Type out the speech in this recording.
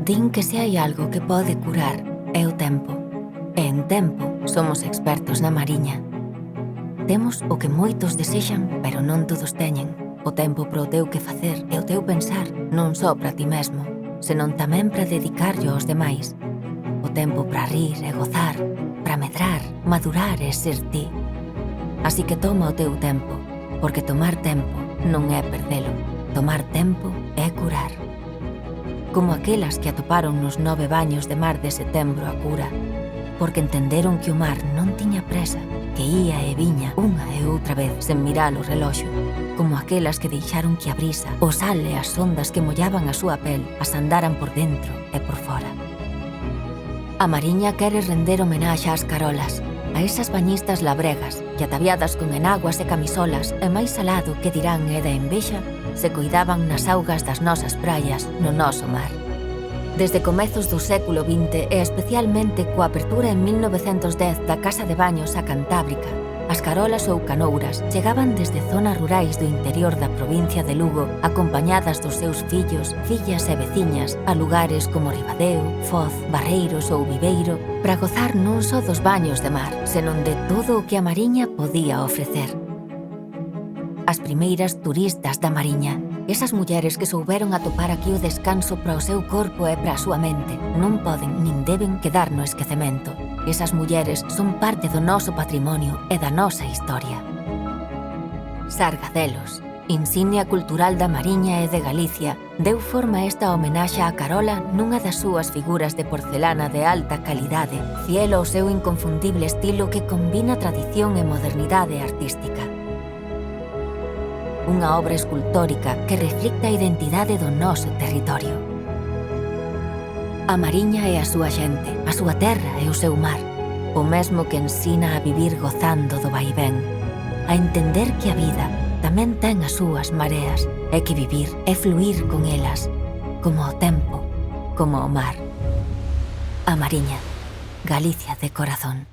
Din que se hai algo que pode curar é o tempo. E en tempo somos expertos na Mariña. Temos o que moitos desexan, pero non todos teñen. O tempo para o teu que facer e o teu pensar, non só para ti mesmo, senón tamén para dedicarlo aos demais. O tempo para rir e gozar, para medrar, madurar e ser ti. Así que toma o teu tempo, porque tomar tempo non é perdelo. Tomar tempo é curar. Como aquelas que atoparon nos 9 baños de mar de setembro a cura, porque entenderon que o mar non tiña presa, que ía e viña unha e outra vez sen mirar o reloxo, como aquelas que deixaron que a brisa, o sal e as ondas que mollaban a súa pel as andaran por dentro e por fora. A Mariña quere render homenaxe ás carolas, a esas bañistas labregas que ataviadas con enaguas e camisolas e máis alado que dirán é da envexa, se coidaban nas augas das nosas praias no noso mar. Desde comezos do século XX e especialmente coa apertura en 1910 da Casa de Baños a Cantábrica, as carolas ou canouras chegaban desde zonas rurais do interior da provincia de Lugo acompañadas dos seus fillos, fillas e veciñas a lugares como Ribadeo, Foz, Barreiros ou Viveiro para gozar non só dos baños de mar, senón de todo o que a Mariña podía ofrecer. As primeiras turistas da Mariña, esas mulleres que souberon atopar aquí o descanso para o seu corpo e para a súa mente, non poden nin deben quedar no esquecemento. Esas mulleres son parte do noso patrimonio e da nosa historia. Sargadelos, insignia cultural da Mariña e de Galicia, deu forma a esta homenaxe á Carola nunha das súas figuras de porcelana de alta calidade, fiel ao seu inconfundible estilo que combina tradición e modernidade artística. Unha obra escultórica que reflicta a identidade do noso territorio. A Mariña é a súa xente, a súa terra e o seu mar, o mesmo que ensina a vivir gozando do vaivén, a entender que a vida tamén ten as súas mareas e que vivir é fluir con elas, como o tempo, como o mar. A Mariña, Galicia de corazón.